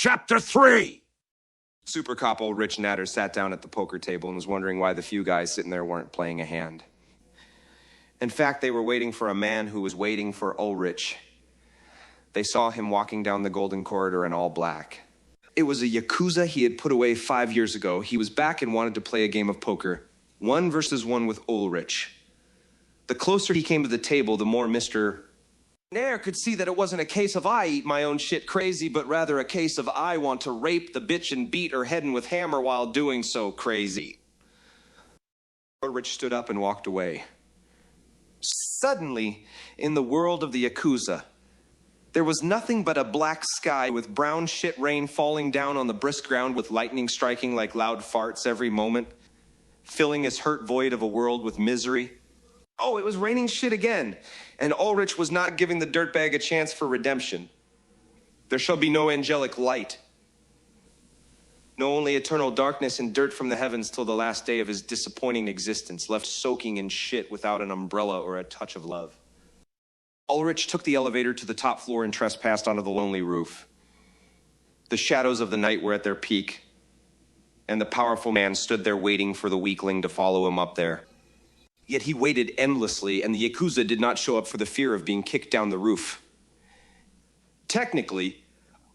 Chapter 3! Super cop old Rich Natter sat down at the poker table and was wondering why the few guys sitting there weren't playing a hand. In fact, they were waiting for a man who was waiting for Ulrich. They saw him walking down the golden corridor in all black. It was a Yakuza he had put away 5 years ago. He was back and wanted to play a game of poker. 1 versus 1 with Ulrich. The closer he came to the table, the more Mr. Nair could see that it wasn't a case of I eat my own shit crazy, but rather a case of I want to rape the bitch and beat her head in with hammer while doing so crazy. Ulrich stood up and walked away. Suddenly, in the world of the Yakuza, there was nothing but a black sky with brown shit rain falling down on the brisk ground with lightning striking like loud farts every moment, filling his hurt void of a world with misery. Oh, it was raining shit again, and Ulrich was not giving the dirtbag a chance for redemption. There shall be no angelic light. No, only eternal darkness and dirt from the heavens till the last day of his disappointing existence, left soaking in shit without an umbrella or a touch of love. Ulrich took the elevator to the top floor and trespassed onto the lonely roof. The shadows of the night were at their peak, and the powerful man stood there waiting for the weakling to follow him up there. Yet he waited endlessly, and the Yakuza did not show up for the fear of being kicked down the roof. Technically,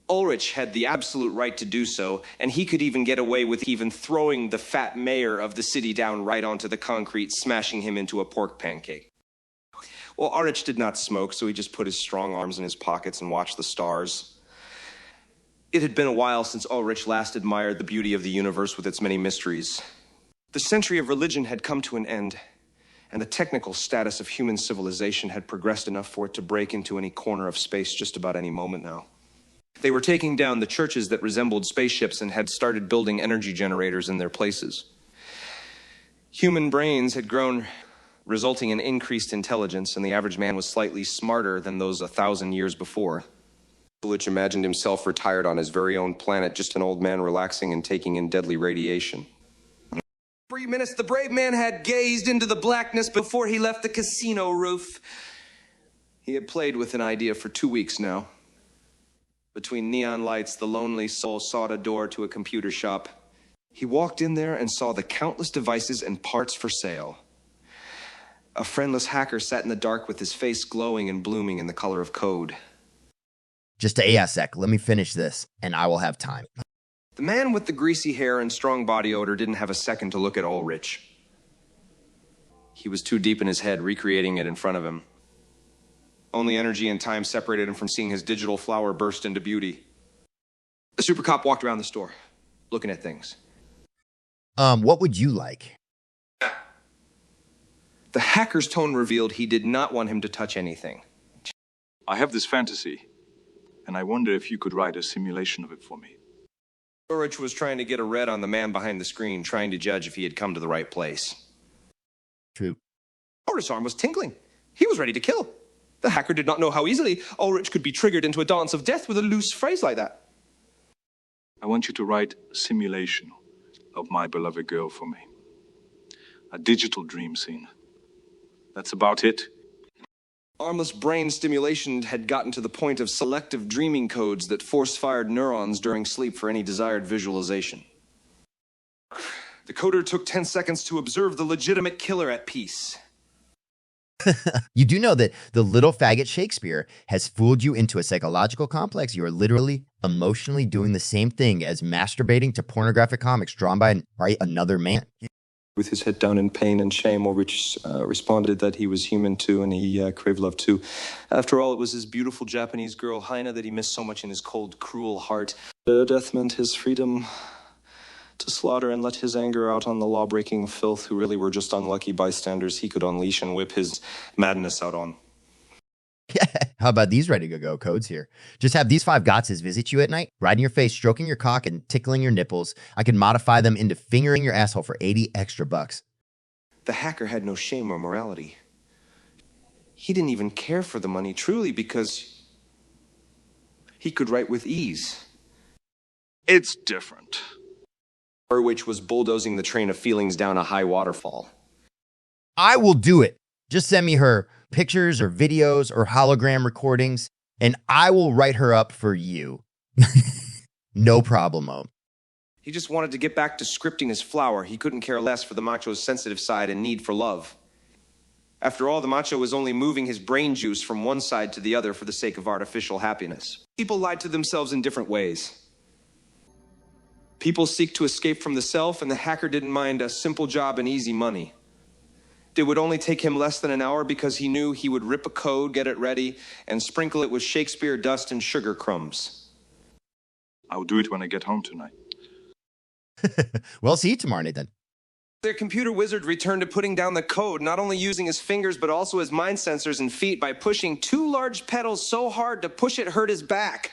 Ulrich had the absolute right to do so, and he could even get away with even throwing the fat mayor of the city down right onto the concrete, smashing him into a pork pancake. Well, Ulrich did not smoke, so he just put his strong arms in his pockets and watched the stars. It had been a while since Ulrich last admired the beauty of the universe with its many mysteries. The century of religion had come to an end, and the technical status of human civilization had progressed enough for it to break into any corner of space just about any moment now. They were taking down the churches that resembled spaceships and had started building energy generators in their places. Human brains had grown, resulting in increased intelligence, and the average man was slightly smarter than those 1,000 years before. Ulrich imagined himself retired on his very own planet, just an old man relaxing and taking in deadly radiation. 3 minutes, the brave man had gazed into the blackness before he left the casino roof. He had played with an idea for 2 weeks now. Between neon lights, the lonely soul sought a door to a computer shop. He walked in there and saw the countless devices and parts for sale. A friendless hacker sat in the dark with his face glowing and blooming in the color of code. Just a sec, let me finish this, and I will have time. The man with the greasy hair and strong body odor didn't have a second to look at Ulrich. He was too deep in his head, recreating it in front of him. Only energy and time separated him from seeing his digital flower burst into beauty. The super cop walked around the store, looking at things. What would you like? The hacker's tone revealed he did not want him to touch anything. I have this fantasy, and I wonder if you could write a simulation of it for me. Ulrich was trying to get a read on the man behind the screen, trying to judge if he had come to the right place. True. Ulrich's arm was tingling. He was ready to kill. The hacker did not know how easily Ulrich could be triggered into a dance of death with a loose phrase like that. I want you to write a simulation of my beloved girl for me. A digital dream scene. That's about it. Armless brain stimulation had gotten to the point of selective dreaming codes that force-fired neurons during sleep for any desired visualization. The coder took 10 seconds to observe the legitimate killer at peace. You do know that the little faggot Shakespeare has fooled you into a psychological complex. You are literally emotionally doing the same thing as masturbating to pornographic comics drawn by another man. With his head down in pain and shame, Ulrich responded that he was human too, and he craved love too. After all, it was his beautiful Japanese girl, Haina, that he missed so much in his cold, cruel heart. Death meant his freedom to slaughter and let his anger out on the law-breaking filth who really were just unlucky bystanders he could unleash and whip his madness out on. How about these ready-to-go codes here? Just have these 5 gotses visit you at night, right in your face, stroking your cock and tickling your nipples. I can modify them into fingering your asshole for 80 extra bucks. The hacker had no shame or morality. He didn't even care for the money, truly, because he could write with ease. It's different. Ulrich was bulldozing the train of feelings down a high waterfall. I will do it. Just send me her pictures or videos or hologram recordings, and I will write her up for you. No problemo. He just wanted to get back to scripting his flower. He couldn't care less for the macho's sensitive side and need for love. After all, the macho was only moving his brain juice from one side to the other for the sake of artificial happiness. People lied to themselves in different ways. People seek to escape from the self, and the hacker didn't mind a simple job and easy money. It would only take him less than an hour because he knew he would rip a code, get it ready, and sprinkle it with Shakespeare dust and sugar crumbs. I'll do it when I get home tonight. Well, see you tomorrow, Nathan. Their computer wizard returned to putting down the code, not only using his fingers but also his mind sensors and feet by pushing 2 large pedals so hard to push it hurt his back.